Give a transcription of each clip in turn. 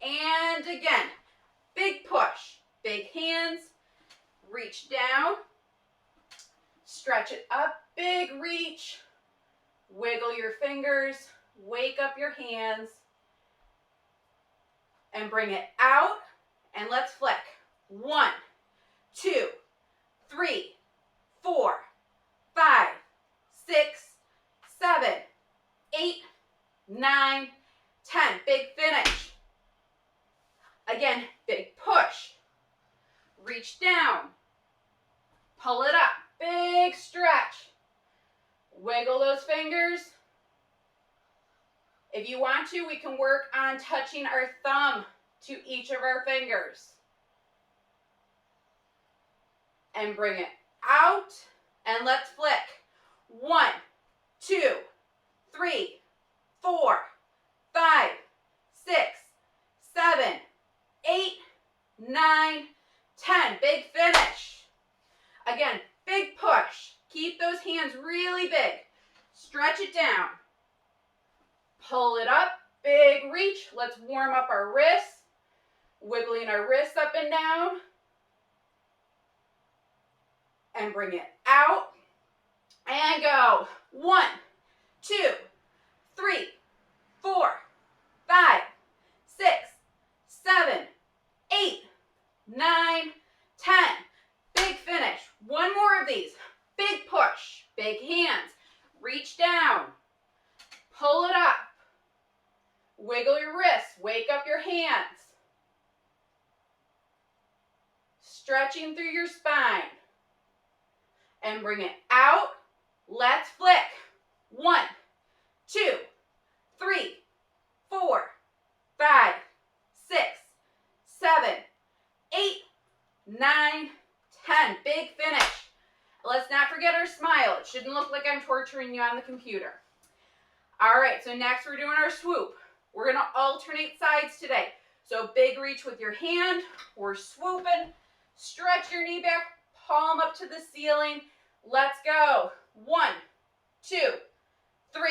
And again, big push, big hands, reach down, stretch it up, big reach, wiggle your fingers, wake up your hands, and bring it out, and let's flick. 1, 2, 3, 4, 5, 6, 7, 8, 9, 10. Big finish. Again, big push. Reach down. Pull it up. Big stretch. Wiggle those fingers. If you want to, we can work on touching our thumb to each of our fingers. And bring it out. And let's flick. 1, 2, 3, 4, 5, 6, 7, 8, 9, 10. Big finish. Again, big push. Keep those hands really big. Stretch it down. Pull it up. Big reach. Let's warm up our wrists. Wiggling our wrists up and down. And bring it out. And go. 1, 2, 3, 4, 5, 6, 7, 8, 9, 10. Big finish. One more of these. Big push. Big hands. Reach down. Pull it up. Wiggle your wrists. Wake up your hands. Stretching through your spine. And bring it out. Let's flick. 1, 2, 3, 4, 5, 6, 7, 8, 9, 10. Big finish. Let's not forget our smile. It shouldn't look like I'm torturing you on the computer. All right, so next we're doing our swoop. We're going to alternate sides today. So big reach with your hand. We're swooping. Stretch your knee back, palm up to the ceiling. Let's go. 1, 2, 3,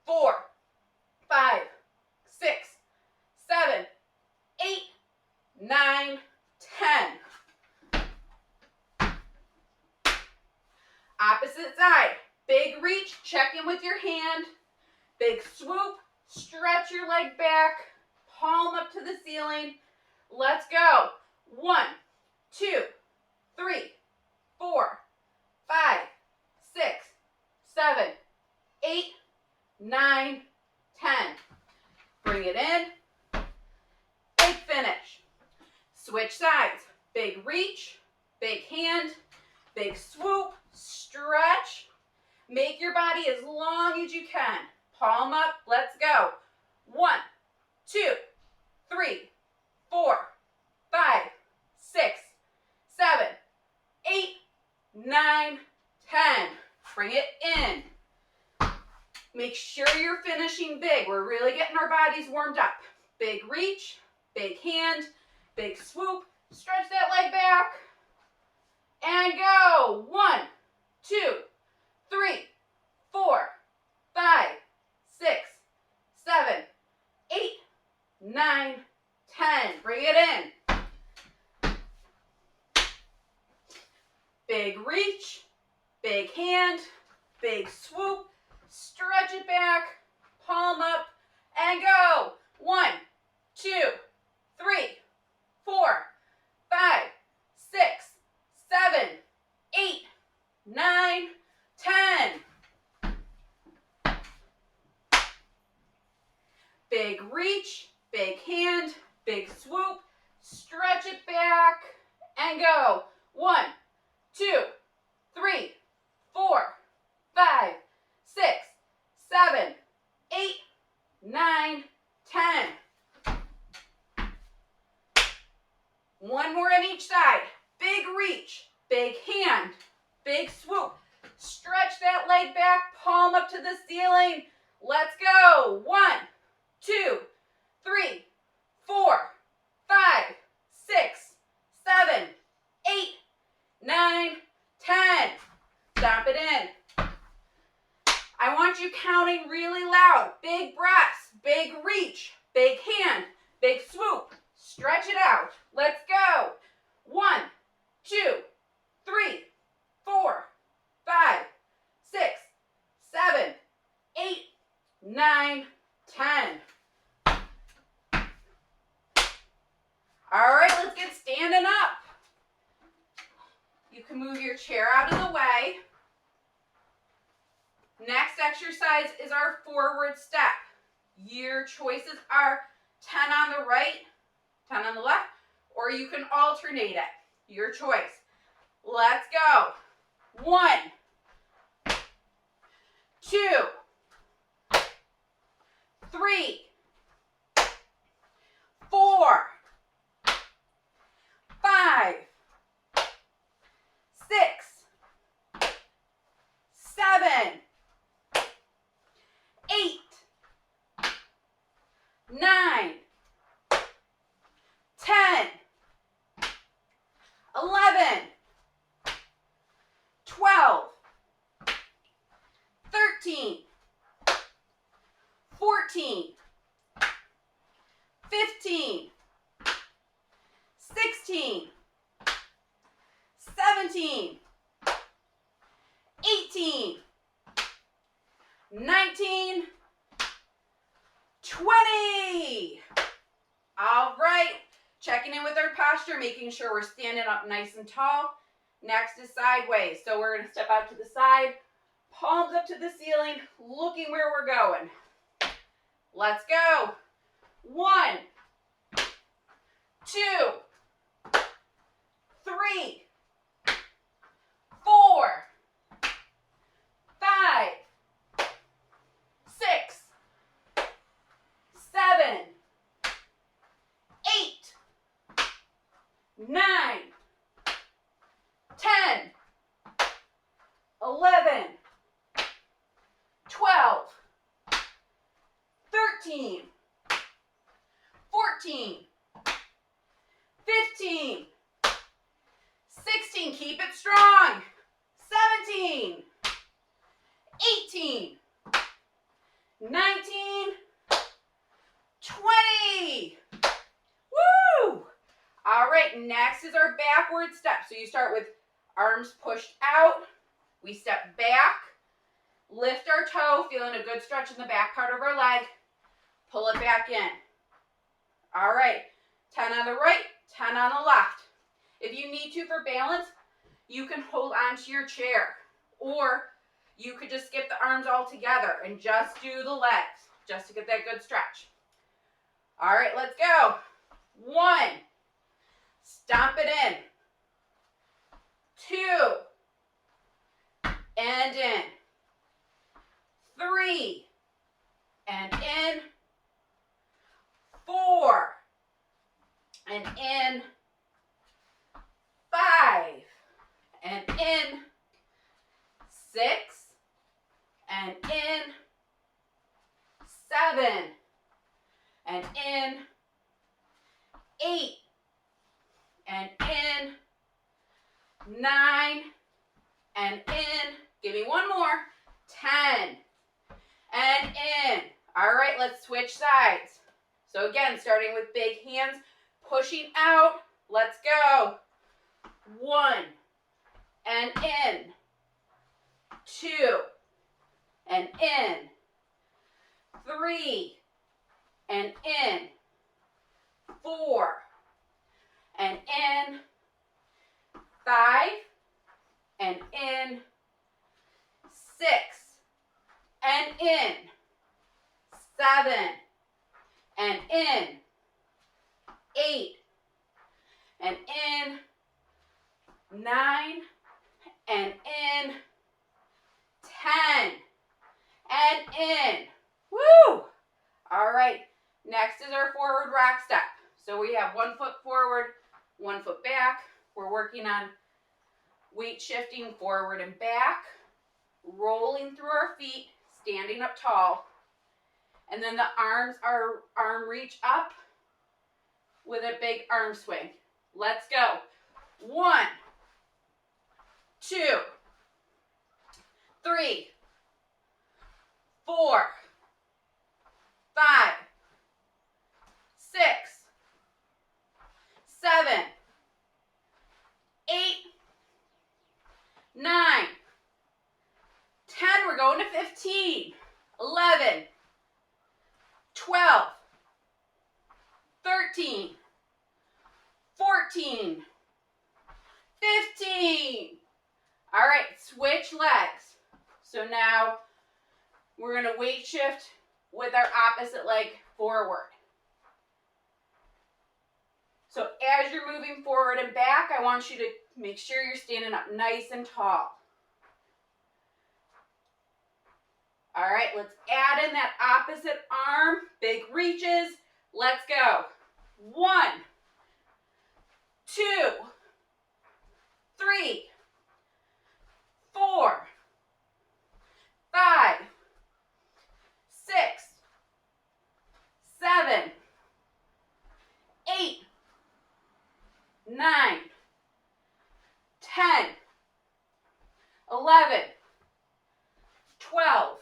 4, 5, 6, 7, 8, 9, 10. Opposite side. Big reach, check in with your hand. Big swoop, stretch your leg back, palm up to the ceiling. Let's go. 1, 2, 3, 4, 5, 6, 7, 8, 9, 10. Bring it in. Big finish. Switch sides. Big reach, big hand, big swoop, stretch. Make your body as long as you can. Palm up. Let's go. 1, 2, 3, 4, 5, 6, 7, 8, 9, 10. Bring it in. Make sure you're finishing big. We're really getting our bodies warmed up. Big reach, big hand, big swoop. Stretch that leg back. And go. 1, 2, 3, 4, 5, 6, 7, 8, 9, 10. Bring it in. Big reach, big hand, big swoop. Stretch it back, palm up, and go. 1, 2, 3, 4, 5, 6, 7, 8, 9, 10. Big reach, big hand, big swoop. Stretch it back, and go. 1, 2, 3, 4, 5, 6, 7, 8, 9, 10. One more on each side. Big reach, big hand, big swoop. Stretch that leg back, palm up to the ceiling. Let's go. 1, 2, 3, 4, 5, 6, 7, 8, 9, 10. Stop it in. I want you counting really loud. Big breaths, big reach, big hand, Big swoop. Stretch it out. Let's go. 1, 2, 3, 4, 5, 6, 7, 8, 9, 10. All right, let's get standing up. You can move your chair out of the way. Next exercise is our forward step. Your choices are 10 on the right, 10 on the left, or you can alternate it. Your choice. Let's go. 1, 2, 3, 4, 5, 6, 7, 8, 9, 10, 11, 12, 13, 14, 15, 16, 17, 18, 19, 20. All right, checking in with our posture, making sure we're standing up nice and tall. Next is sideways. So we're going to step out to the side, palms up to the ceiling, looking where we're going. Let's go. 1, 2, 3, 4, 5, 6, 7, 8, 9, 10, 11, 12, 13, 14, 15, 16, keep it strong, 17, 18, 19, 20. Woo! All right, next is our backward step. So you start with arms pushed out. We step back, lift our toe, feeling a good stretch in the back part of our leg. Pull it back in. All right, 10 on the right, 10 on the left. If you need to for balance, you can hold onto your chair, or you could just skip the arms altogether and just do the legs, just to get that good stretch. All right, let's go. 1, stomp it in. 2, and in. 3, and in. 4, and in. 5, and in. 6, and in. 7, and in. 8, and in. 9, and in. Give me one more. 10, and in. All right, let's switch sides. So again, starting with big hands, pushing out. Let's go. 1, and in. 2, and in. 3, and in. 4, and in. 5, and in. 6, and in. 7, and in. 8, and in. 9, and in. 10, and in. Woo! All right, next is our forward rock step. So we have 1 foot forward, 1 foot back. We're working on weight shifting forward and back, rolling through our feet, standing up tall. And then the arms are arm reach up with a big arm swing. Let's go. 1, 2, 3, 4, 5, 6, 7, 8, 9, 10. We're going to 15, 11, 12, 13, 14, 15. All right, switch legs. So now we're going to weight shift with our opposite leg forward. So as you're moving forward and back, I want you to make sure you're standing up nice and tall. All right, let's add in that opposite arm, big reaches. Let's go. 1, 2, 3, 4, 5, 6, 7, 8, 9, 10, 11, 12,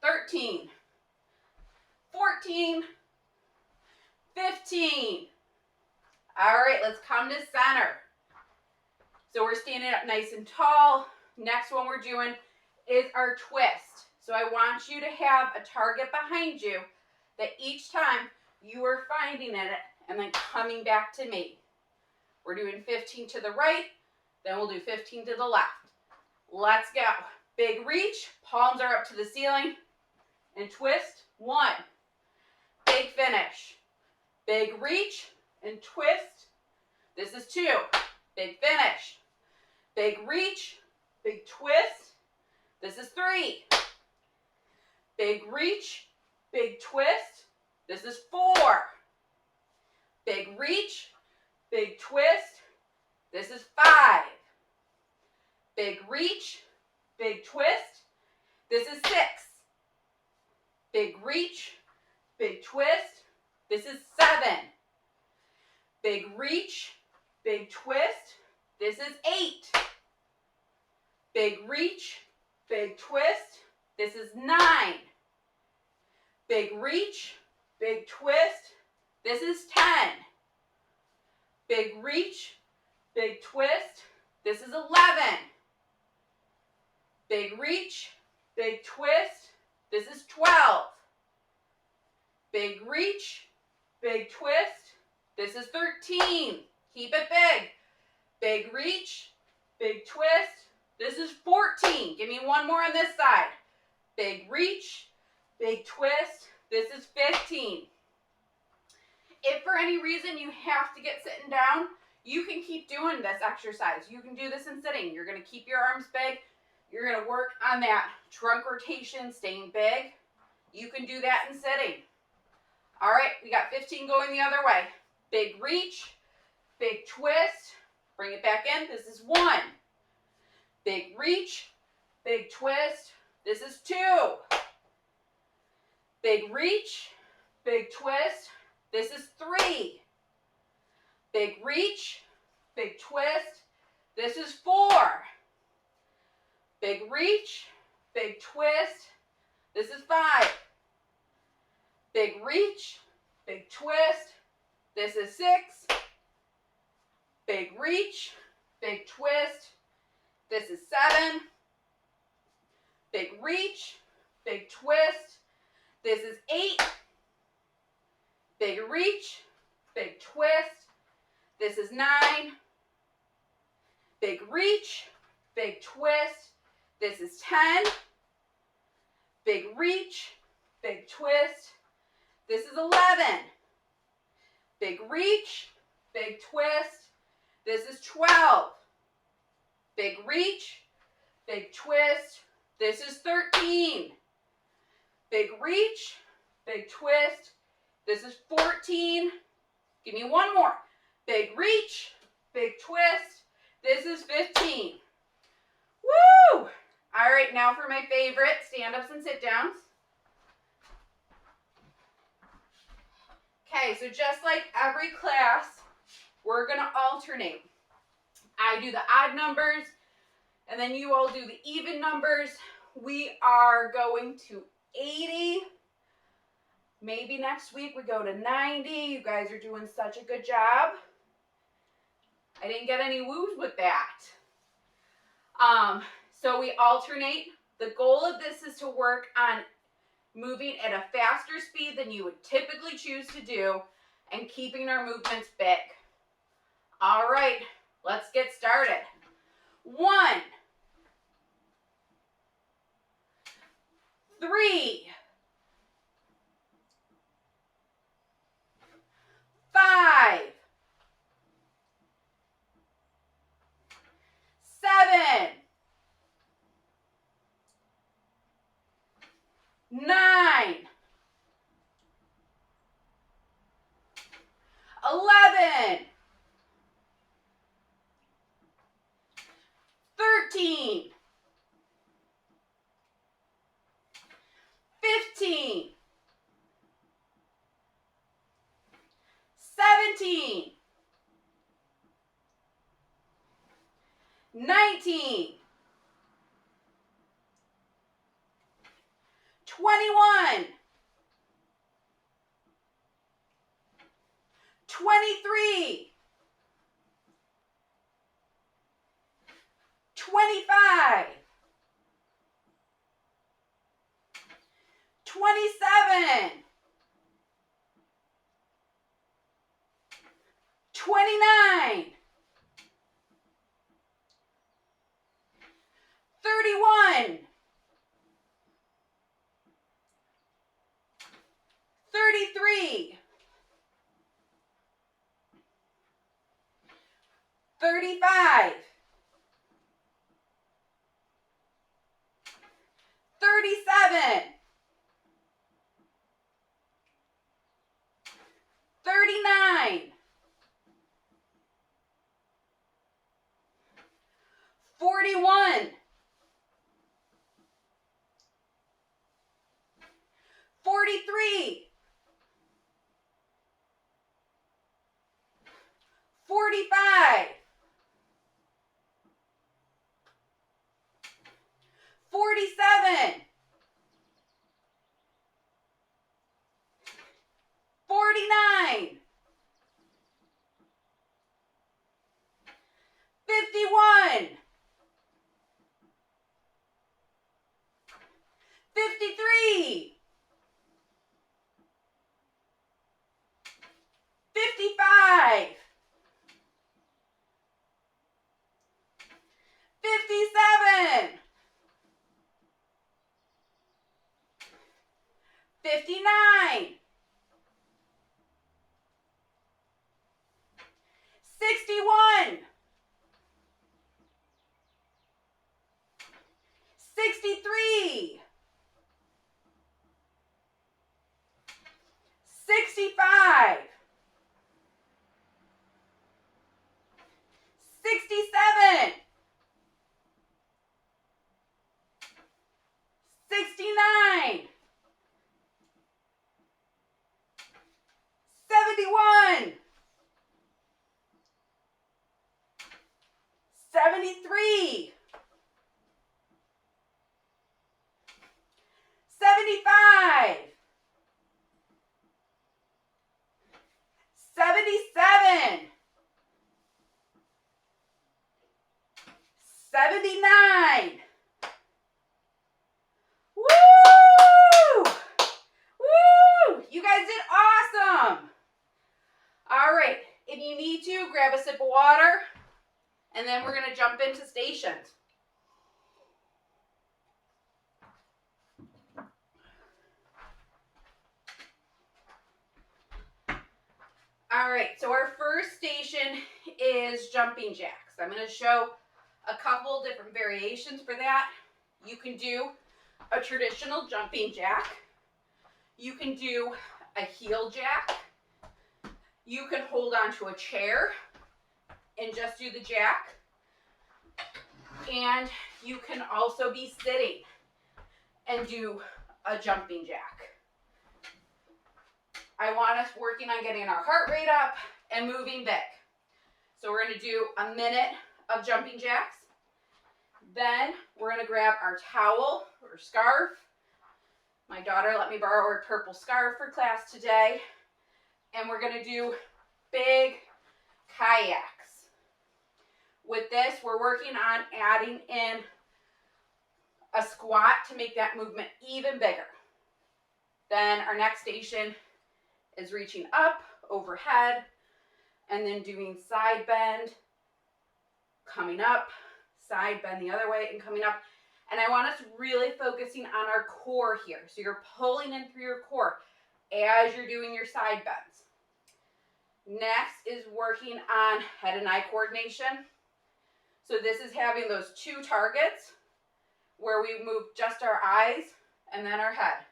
13, 14, 15. All right, let's come to center. So we're standing up nice and tall. Next one we're doing is our twist. So I want you to have a target behind you that each time you are finding it and then coming back to me. We're doing 15 to the right, then we'll do 15 to the left. Let's go. Big reach, palms are up to the ceiling, and twist. 1. Big finish. Big reach and twist. This is 2. Big finish. Big reach, big twist. This is 3. Big reach, big twist. This is 4. Big reach, big twist. This is 5. Big reach, big twist. This is 6. Big reach, big twist. This is 7. Big reach, big twist. This is 8. Big reach, big twist. This is 9. Big reach, big twist. This is 10. Big reach, big twist. This is 11. Big reach, big twist. This is 12. Big reach, big twist. This is 13. Keep it big. Big reach, big twist. This is 14. Give me one more on this side. Big reach, big twist. This is 15. If for any reason you have to get sitting down, you can keep doing this exercise. You can do this in sitting. You're going to keep your arms big. You're going to work on that trunk rotation, staying big. You can do that in sitting. All right, we got 15 going the other way. Big reach, big twist. Bring it back in. This is 1. Big reach, big twist. This is 2. Big reach, big twist. This is 3. Big reach, big twist. This is 4. Big reach, big twist. This is 5. Big reach, big twist. This is 6. Big reach, big twist. This is 7. Big reach, big twist. This is 8. Big reach, big twist. This is 9. Big reach, big twist. This is 10. Big reach, big twist. This is 11. Big reach, big twist. This is 12. Big reach, big twist. This is 13. Big reach, big twist. This is 14. Give me one more. Big reach, big twist. This is 15. Woo! All right, now for my favorite, stand-ups and sit-downs. Okay, so just like every class, we're going to alternate. I do the odd numbers, and then you all do the even numbers. We are going to 80 Maybe next week we go to 90. You guys are doing such a good job. I didn't get any woos with that. So we alternate. The goal of this is to work on moving at a faster speed than you would typically choose to do and keeping our movements big. All right, let's get started. 1, 3, 5, 7, 9, 11, 13, 15, 17, 19, 21, 23, 25, 27, 29, 31, 33, 35, 37, 39, 41, 43, 45, 47, 49, 51, 53, 55, 57, 59, 61, 63, 65, 67, 69, 71, 73, 75, 77, 79. Woo! Woo! You guys did awesome. All right, if you need to, grab a sip of water, and then we're going to jump into stations. All right, so our first station is jumping jacks. I'm going to show a couple different variations for that. You can do a traditional jumping jack. You can do a heel jack. You can hold onto a chair and just do the jack. And you can also be sitting and do a jumping jack. I want us working on getting our heart rate up and moving big. So we're going to do a minute of jumping jacks. Then we're going to grab our towel or scarf, My daughter let me borrow her purple scarf for class today. And we're gonna do big kayaks. With this, we're working on adding in a squat to make that movement even bigger. Then our next station is reaching up, overhead, and then doing side bend, coming up, side bend the other way, and coming up. And I want us really focusing on our core here. So you're pulling in through your core as you're doing your side bends. Next is working on head and eye coordination. So this is having those two targets where we move just our eyes and then our head.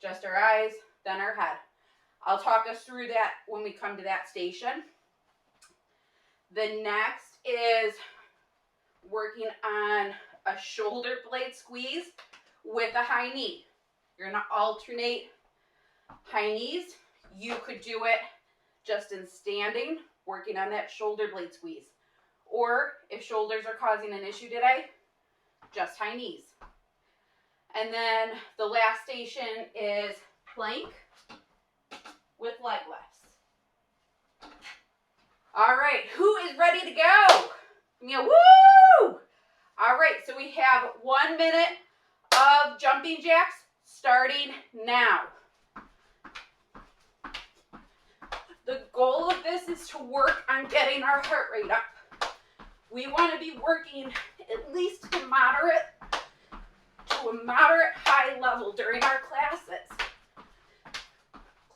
Just our eyes, then our head. I'll talk us through that when we come to that station. The next is working on a shoulder blade squeeze with a high knee. You're going to alternate high knees. You could do it just in standing, working on that shoulder blade squeeze. Or if shoulders are causing an issue today, just high knees. And then the last station is plank with leg lifts. All right, who is ready to go? Yeah, woo! All right, so we have 1 minute of jumping jacks starting now. The goal of this is to work on getting our heart rate up. We want to be working at least to a moderate high level during our classes.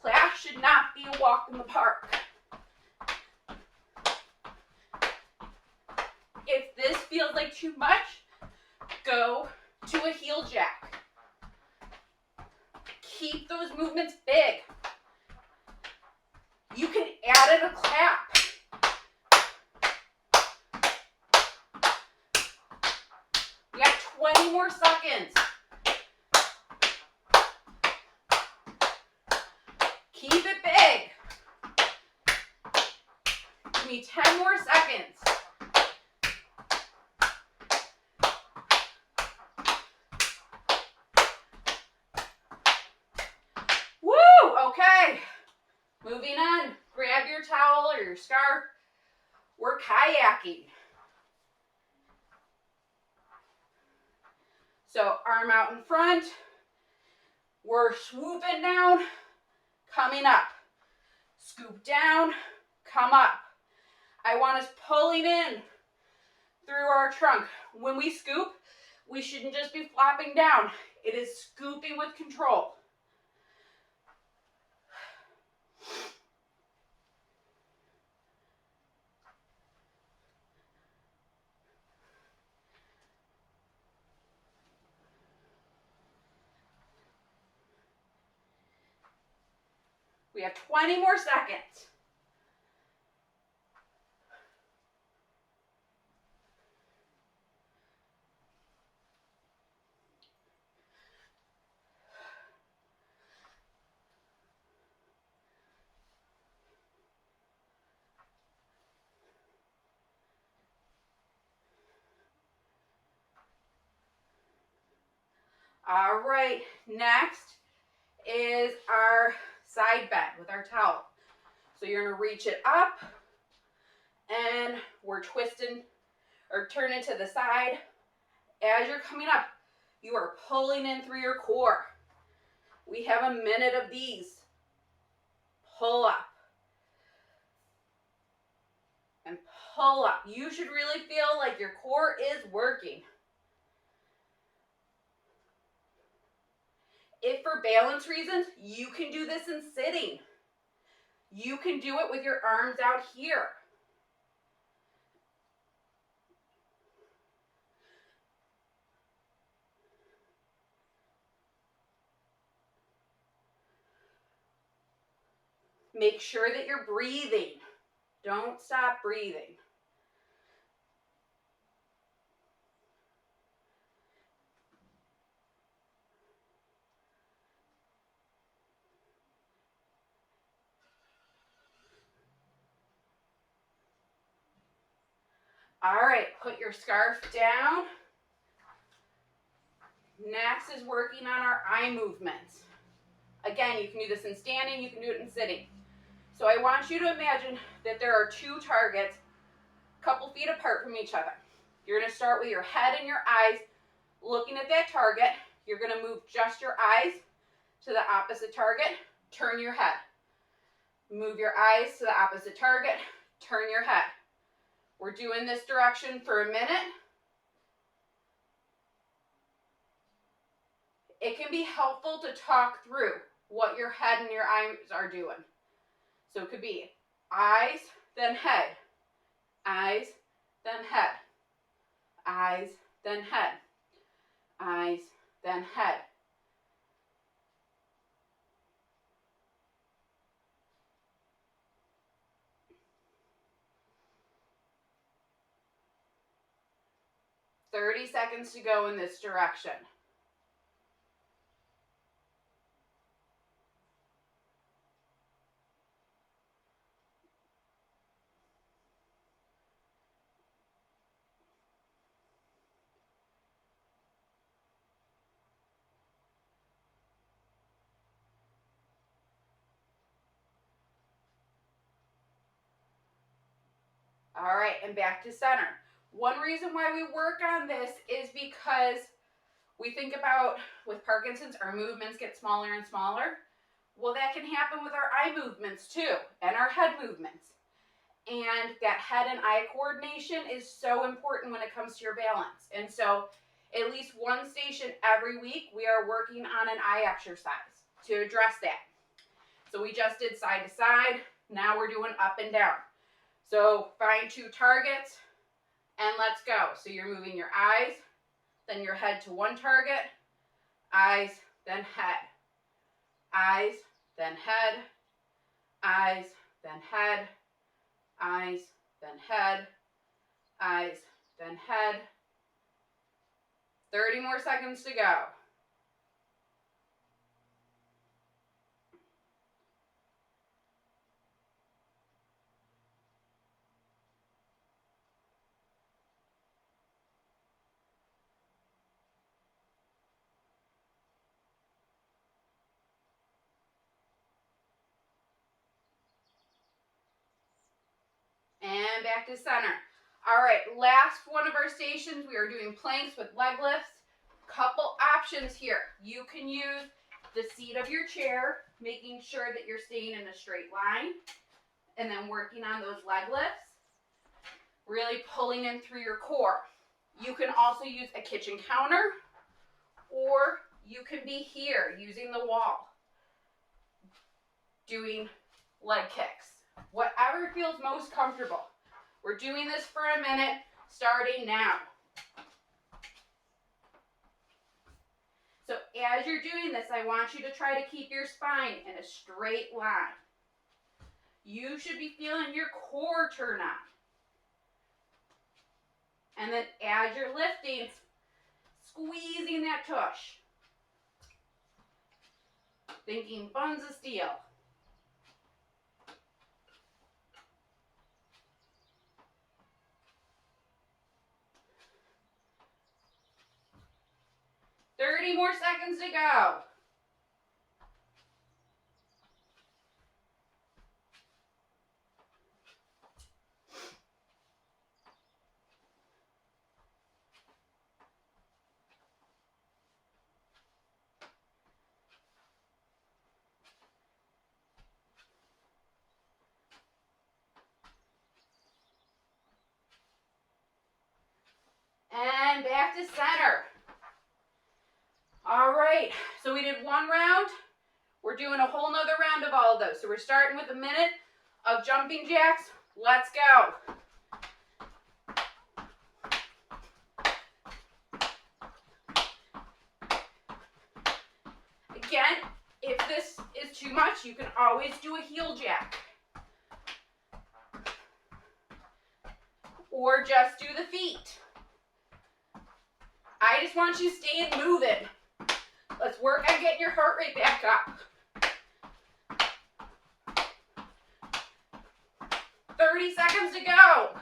Class should not be a walk in the park. If this feels like too much, go to a heel jack. Keep those movements big. You can add in a clap. We got 20 more seconds. Keep it big. Give me 10 more seconds. Woo! Okay. Moving on. Grab your towel or your scarf. We're kayaking. So arm out in front. We're swooping down, coming up. Scoop down, come up. I want us pulling in through our trunk. When we scoop, we shouldn't just be flopping down. It is scooping with control. We have 20 more seconds. All right, next is our side bend with our towel. So you're gonna reach it up and we're twisting or turning to the side. As you're coming up, you are pulling in through your core. We have a minute of these. Pull up and pull up. You should really feel like your core is working. If for balance reasons, you can do this in sitting. You can do it with your arms out here. Make sure that you're breathing. Don't stop breathing. All right, put your scarf down. Next is working on our eye movements. Again, you can do this in standing, you can do it in sitting. So I want you to imagine that there are two targets a couple feet apart from each other. You're going to start with your head and your eyes looking at that target. You're going to move just your eyes to the opposite target, turn your head. Move your eyes to the opposite target, turn your head. We're doing this direction for a minute. It can be helpful to talk through what your head and your eyes are doing. So it could be eyes, then head. Eyes, then head. Eyes, then head. Eyes, then head. "30 seconds to go in this direction." All right, and back to center. One reason why we work on this is because we think about, with Parkinson's, our movements get smaller and smaller. Well, that can happen with our eye movements too, and our head movements. And that head and eye coordination is so important when it comes to your balance. And so at least one station every week, we are working on an eye exercise to address that. So we just did side to side. Now we're doing up and down. So find two targets and let's go. So you're moving your eyes, then your head to one target, eyes, then head. Eyes, then head. Eyes, then head. Eyes, then head. Eyes, then head. 30 more seconds to go. And back to center. All right, last one of our stations, we are doing planks with leg lifts. Couple options here. You can use the seat of your chair, making sure that you're staying in a straight line, and then working on those leg lifts, really pulling in through your core. You can also use a kitchen counter, or you can be here using the wall, doing leg kicks. Whatever feels most comfortable. We're doing this for a minute, starting now. So as you're doing this, I want you to try to keep your spine in a straight line. You should be feeling your core turn on. And then as you're lifting, squeezing that tush. Thinking buns of steel. "30 more seconds to go." And back to center. All right, so we did one round. We're doing a whole nother round of all of those. So we're starting with a minute of jumping jacks. Let's go. Again, if this is too much, you can always do a heel jack. Or just do the feet. I just want you staying moving. Let's work on getting your heart rate back up. 30 seconds to go.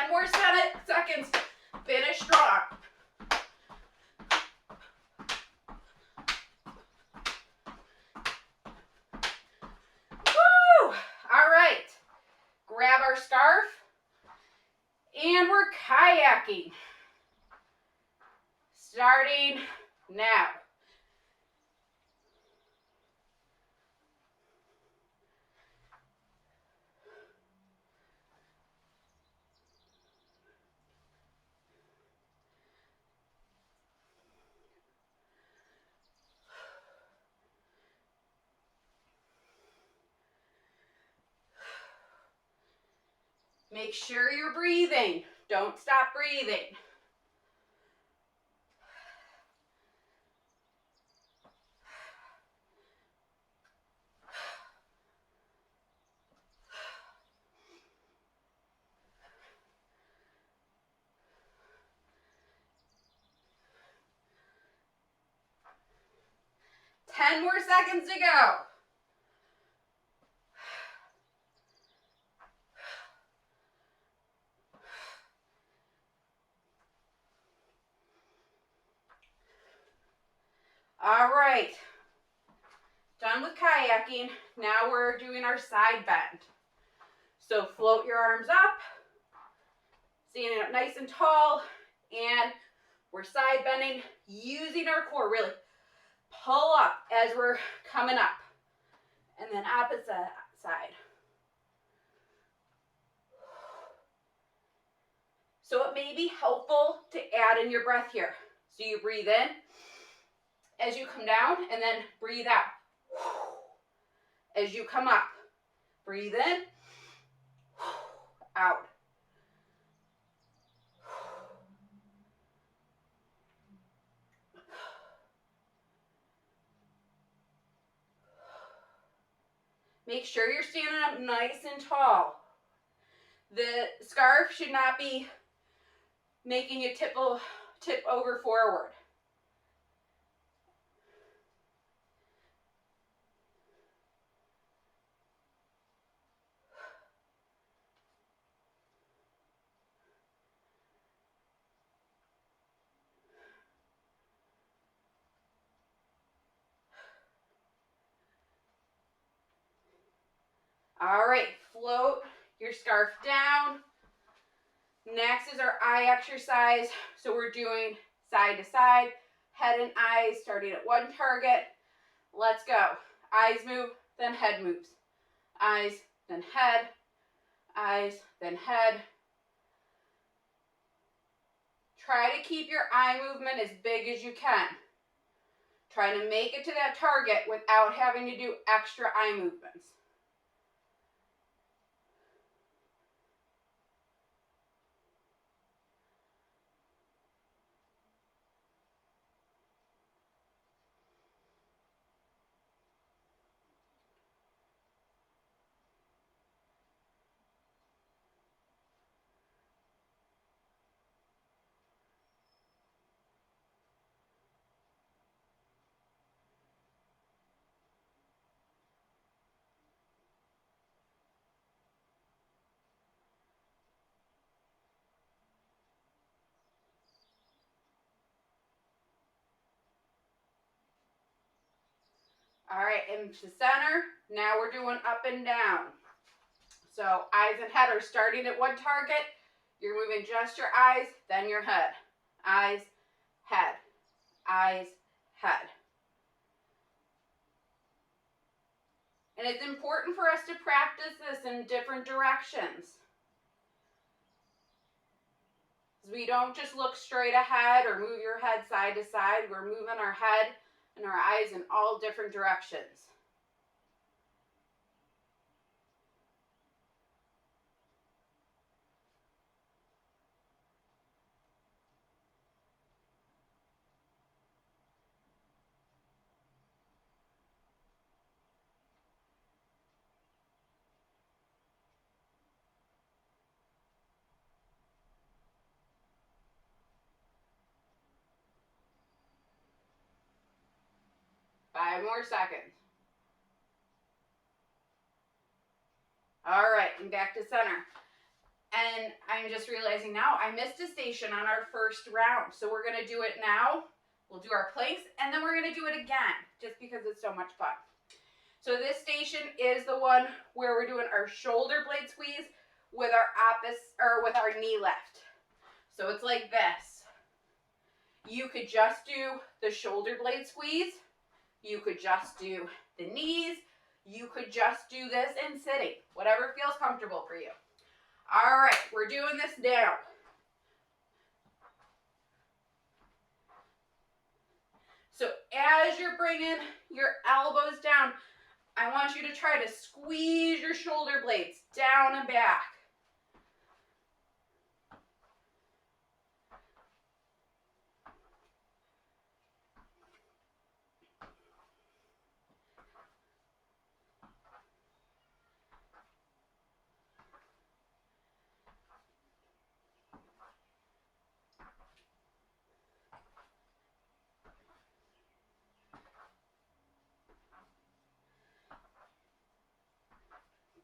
10 more seconds. Finish strong. Woo! All right. Grab our scarf. And we're kayaking. Starting now. Make sure you're breathing. Don't stop breathing. Ten more seconds to go. All right. Done with kayaking. Now we're doing our side bend. So float your arms up, standing up nice and tall, and we're side bending, using our core. Really pull up as we're coming up. And then opposite side. So it may be helpful to add in your breath here. So you breathe in as you come down, and then breathe out as you come up. Breathe in, out. Make sure you're standing up nice and tall. The scarf should not be making you tip over forward. All right, float your scarf down. Next is our eye exercise. So we're doing side to side, head and eyes, starting at one target. Let's go. Eyes move, then head moves. Eyes, then head. Eyes, then head. Try to keep your eye movement as big as you can. Try to make it to that target without having to do extra eye movements. All right, into center. Now we're doing up and down. So eyes and head are starting at one target. You're moving just your eyes, then your head. Eyes, head. Eyes, head. And it's important for us to practice this in different directions. We don't just look straight ahead or move your head side to side. We're moving our head and our eyes in all different directions. Five more seconds. All right, and back to center. And I'm just realizing now I missed a station on our first round. So we're going to do it now. We'll do our planks and then we're going to do it again just because it's so much fun. So this station is the one where we're doing our shoulder blade squeeze with our with our knee lift. So it's like this. You could just do the shoulder blade squeeze. You could just do the knees. You could just do this in sitting. Whatever feels comfortable for you. All right, we're doing this now. So as you're bringing your elbows down, I want you to try to squeeze your shoulder blades down and back.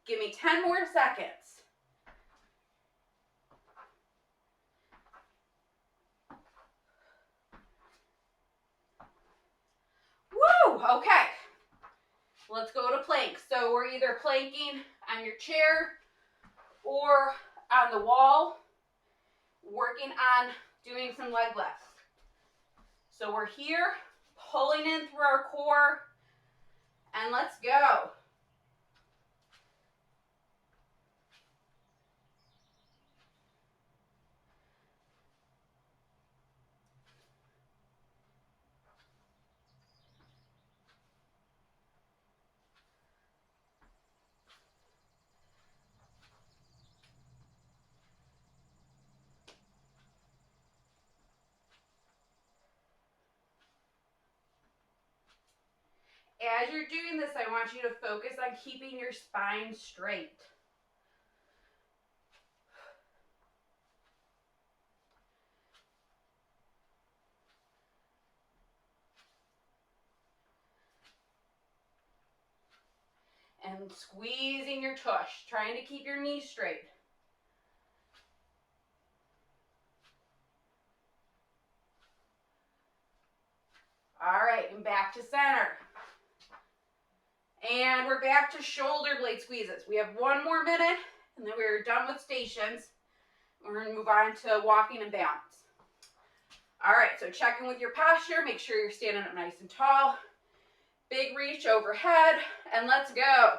Give me 10 more seconds. Woo! Okay. Let's go to plank. So we're either planking on your chair or on the wall, working on doing some leg lifts. So we're here, pulling in through our core, and let's go. As you're doing this, I want you to focus on keeping your spine straight. And squeezing your tush, trying to keep your knees straight. All right, and back to center. And we're back to shoulder blade squeezes. We have 1 more minute, and then we're done with stations. We're going to move on to walking and balance. All right, so check in with your posture. Make sure you're standing up nice and tall. Big reach overhead, and let's go.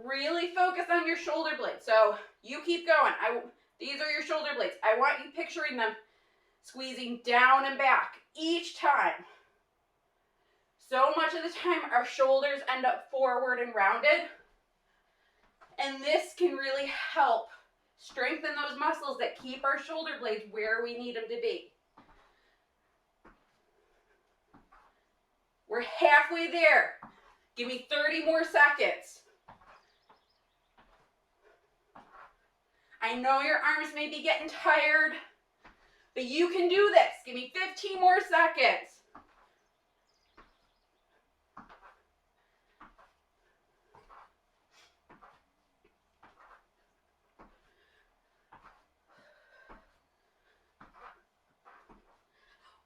Really focus on your shoulder blades. So you keep going. These are your shoulder blades. I want you picturing them squeezing down and back each time. So much of the time our shoulders end up forward and rounded. And this can really help strengthen those muscles that keep our shoulder blades where we need them to be. We're halfway there. Give me 30 more seconds. I know your arms may be getting tired, but you can do this. Give me 15 more seconds.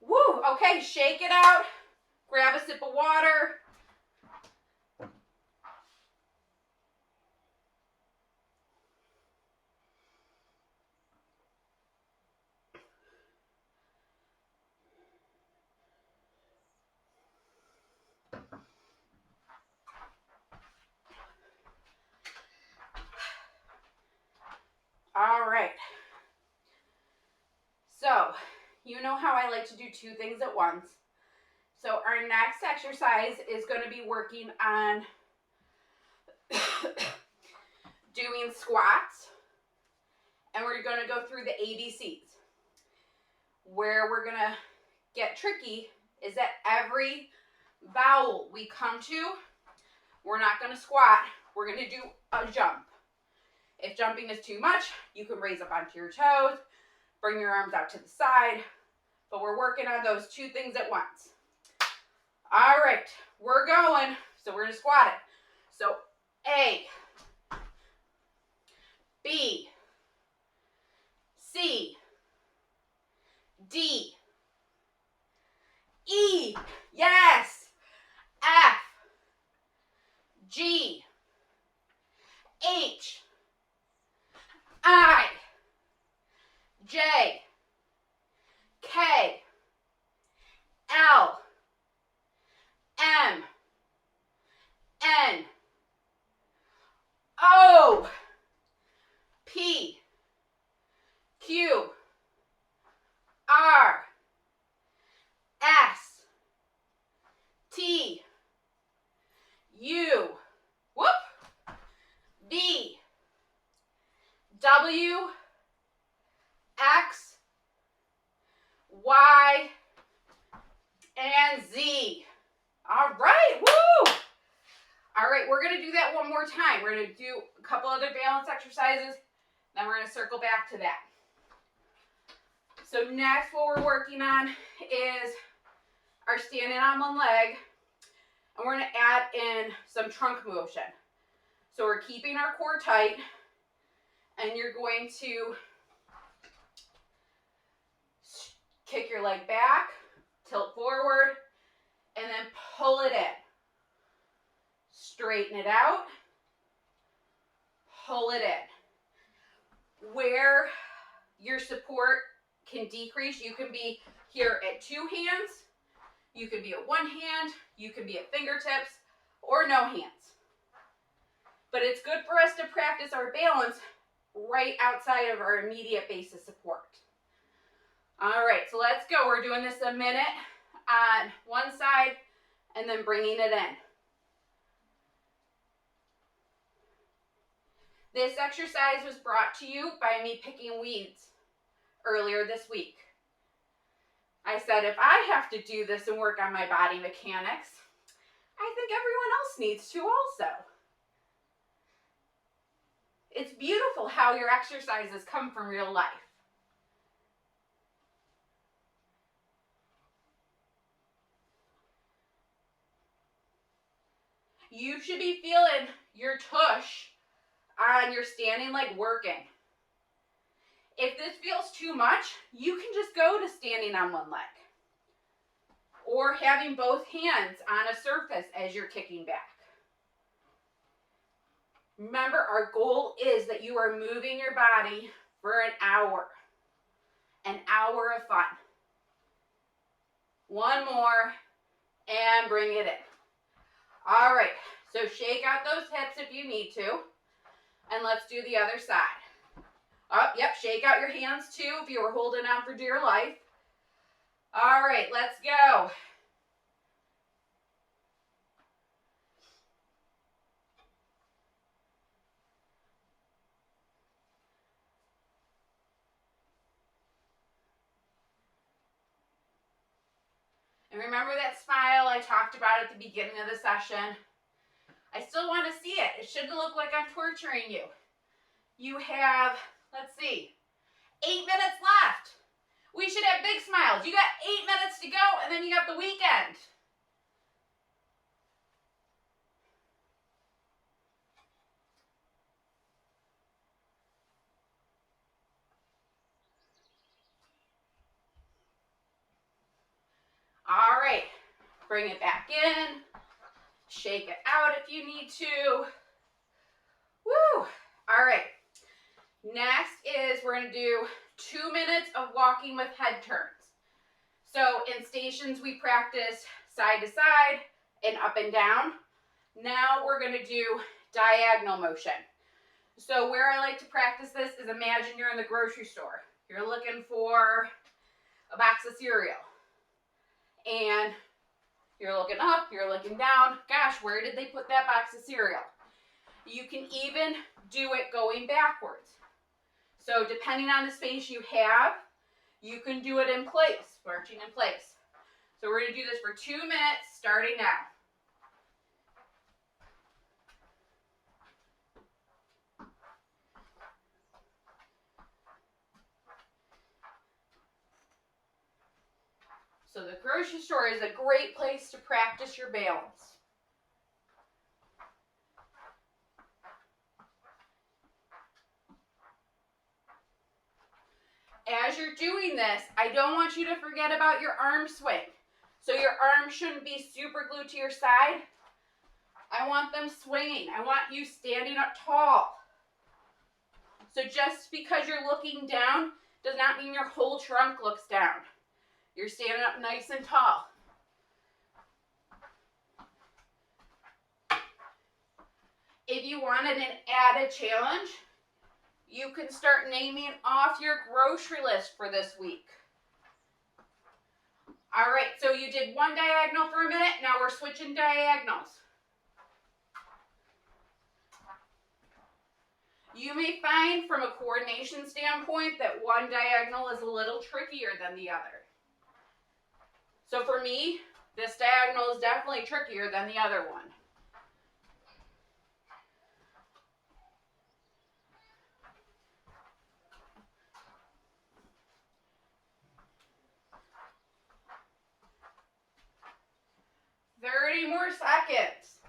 Woo, okay, shake it out. Grab a sip of water. All right. So, you know how I like to do 2 things at once. So our next exercise is going to be working on doing squats. And we're going to go through the ABCs. Where we're going to get tricky is that every vowel we come to, we're not going to squat. We're going to do a jump. If jumping is too much, you can raise up onto your toes, bring your arms out to the side, but we're working on those 2 things at once. All right, we're going. So we're going to squat it. So A, B, C, D, E, yes, F, G, H, I, J, K, L, M, N, O, P, Q, R, S, T, U, whoop, V, W, X, Y, and Z. All right, woo! All right, we're gonna do that one more time. We're gonna do a couple other balance exercises, then we're gonna circle back to that. So next, what we're working on is our standing on one leg, and we're gonna add in some trunk motion. So we're keeping our core tight, and you're going to kick your leg back, tilt forward, and then pull it in. Straighten it out, pull it in. Where your support can decrease, you can be here at 2 hands, you can be at 1 hand, you can be at fingertips, or no hands. But it's good for us to practice our balance right outside of our immediate base of support. All right, so let's go. We're doing this a minute on one side and then bringing it in. This exercise was brought to you by me picking weeds earlier this week. I said, if I have to do this and work on my body mechanics, I think everyone else needs to also. It's beautiful how your exercises come from real life. You should be feeling your tush on your standing leg working. If this feels too much, you can just go to standing on one leg or having both hands on a surface as you're kicking back. Remember, our goal is that you are moving your body for an hour of fun. One more and bring it in. All right, so shake out those hips if you need to, and let's do the other side. Oh, yep, shake out your hands too if you were holding on for dear life. All right, let's go. And remember that smile I talked about at the beginning of the session? I still want to see it. It shouldn't look like I'm torturing you. You have, let's see, 8 minutes left. We should have big smiles. You got 8 minutes to go, and then you got the weekend. All right, bring it back in. Shake it out if you need to. Woo! All right. Next is we're going to do 2 minutes of walking with head turns. So in stations, we practice side to side and up and down. Now we're going to do diagonal motion. So where I like to practice this is imagine you're in the grocery store. You're looking for a box of cereal. And you're looking up, you're looking down. Gosh, where did they put that box of cereal? You can even do it going backwards. So depending on the space you have, you can do it in place, marching in place. So we're going to do this for 2 minutes, starting now. So So the grocery store is a great place to practice your balance. As you're doing this, I don't want you to forget about your arm swing. So your arms shouldn't be super glued to your side. I want them swinging. I want you standing up tall. So just because you're looking down does not mean your whole trunk looks down. You're standing up nice and tall. If you wanted an added challenge, you can start naming off your grocery list for this week. All right, so you did one diagonal for a minute. Now we're switching diagonals. You may find from a coordination standpoint that one diagonal is a little trickier than the other. So for me, this diagonal is definitely trickier than the other one. More seconds.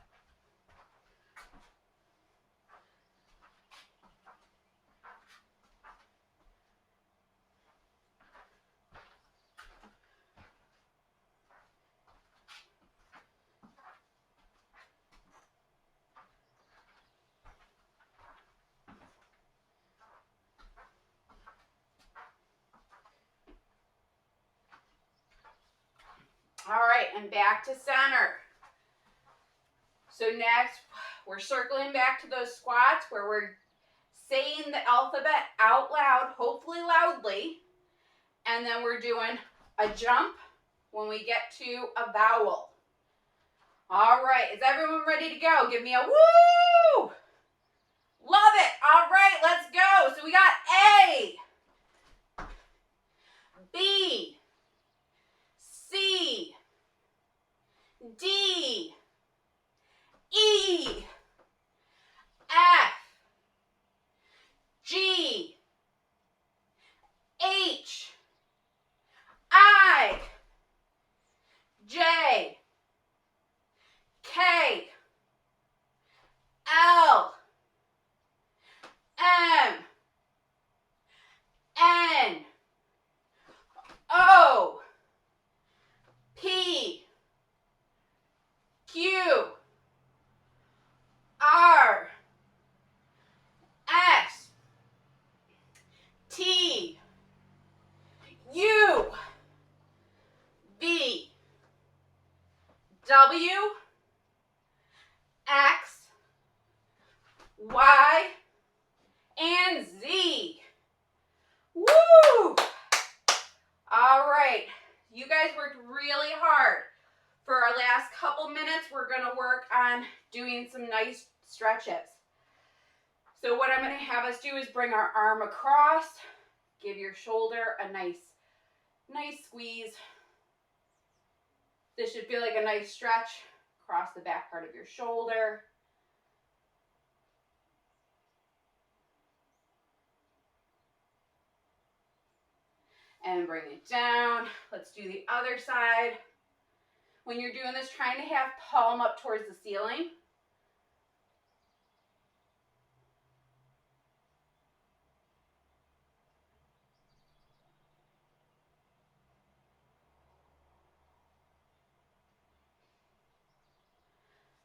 All right, and back to center. So next, we're circling back to those squats where we're saying the alphabet out loud, hopefully loudly, and then we're doing a jump when we get to a vowel. All right, is everyone ready to go? Give me a woo! Love it. All right, let's go. So we got A, B, C, D, E, F, G, H, I, J, K, L, M, N, O, P, Q, R, S, T, U, V, W, X, Y, and Z. Woo! All right, you guys worked really hard. For our last couple minutes, we're gonna work on doing some nice stretches. So what I'm gonna have us do is bring our arm across, give your shoulder a nice squeeze. This should feel like a nice stretch across the back part of your shoulder. And bring it down. Let's do the other side. When you're doing this, trying to have palm up towards the ceiling.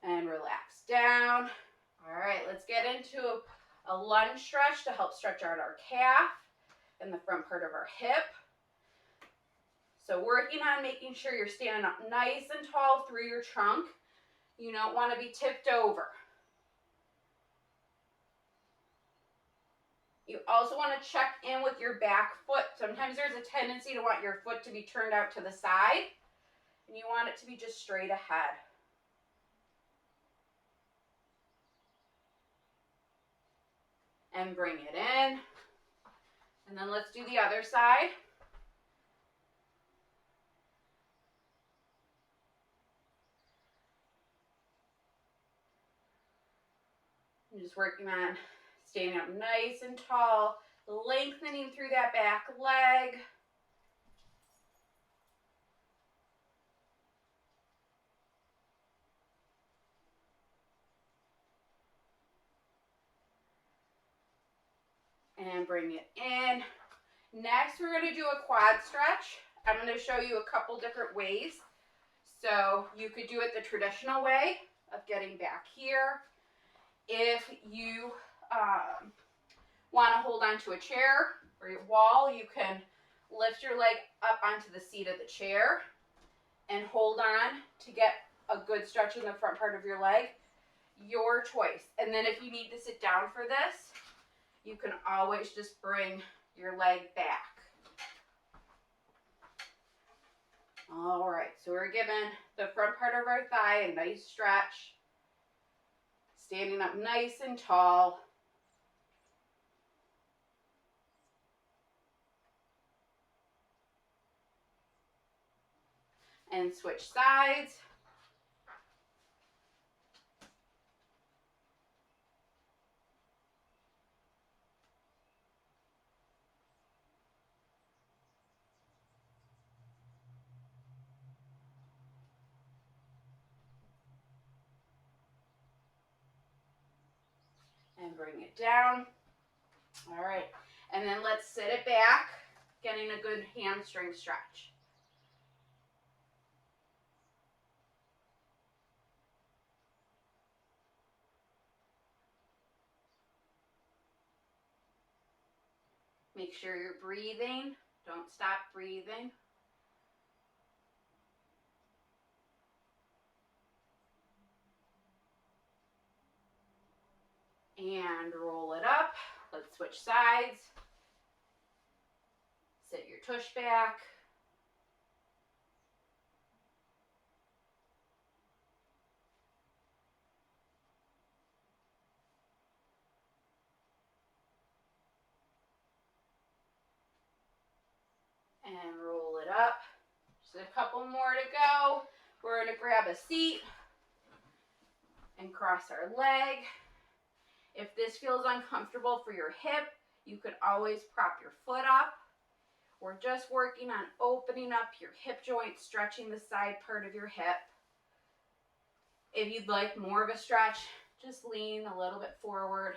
And relax down. All right, let's get into a lunge stretch to help stretch out our calf and the front part of our hip. So working on making sure you're standing up nice and tall through your trunk. You don't want to be tipped over. You also want to check in with your back foot. Sometimes there's a tendency to want your foot to be turned out to the side, and you want it to be just straight ahead. And bring it in. And then let's do the other side. I'm just working on standing up nice and tall, lengthening through that back leg. And bring it in. Next, we're going to do a quad stretch. I'm going to show you a couple different ways. So you could do it the traditional way of getting back here. If you want to hold onto a chair or your wall, you can lift your leg up onto the seat of the chair and hold on to get a good stretch in the front part of your leg. Your choice. And then if you need to sit down for this, you can always just bring your leg back. All right, so we're giving the front part of our thigh a nice stretch. Standing up nice and tall. And switch sides. And bring it down. All right, and then let's sit it back, getting a good hamstring stretch. Make sure you're breathing. Don't stop breathing. And roll it up. Let's switch sides. Sit your tush back. And roll it up. Just a couple more to go. We're going to grab a seat and cross our leg. If this feels uncomfortable for your hip, you could always prop your foot up. We're just working on opening up your hip joint, stretching the side part of your hip. If you'd like more of a stretch, just lean a little bit forward.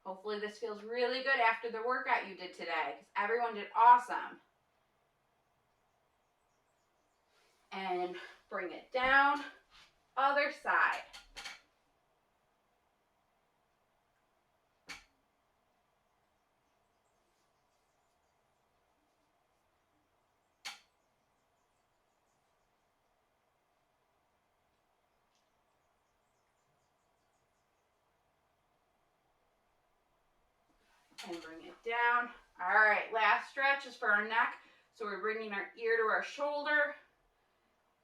Hopefully this feels really good after the workout you did today, because everyone did awesome. And bring it down, other side. And bring it down. All right, last stretch is for our neck. So we're bringing our ear to our shoulder.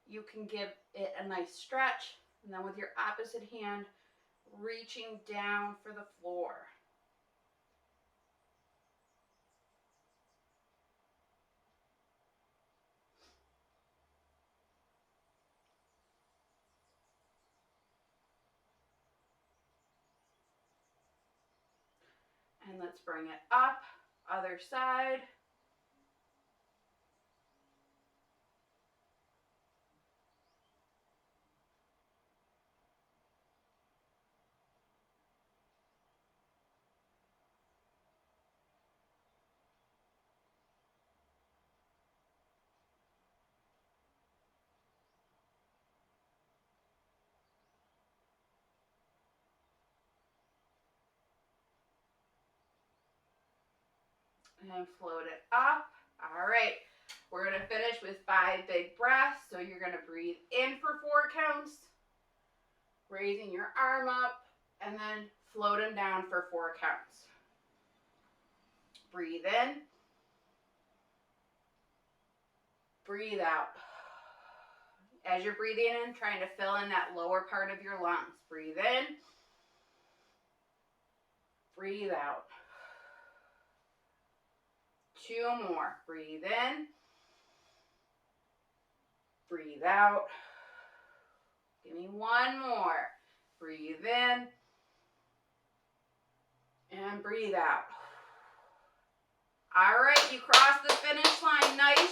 You can give it a nice stretch. And then with your opposite hand, reaching down for the floor. And let's bring it up, other side. And float it up. All right, we're gonna finish with 5 big breaths. So you're gonna breathe in for 4 counts, raising your arm up, and then float them down for 4 counts. Breathe in, breathe out. As you're breathing in, trying to fill in that lower part of your lungs. Breathe in, breathe out. 2 more. Breathe in, breathe out. Give me 1 more. Breathe in and breathe out. All right, you crossed the finish line. Nice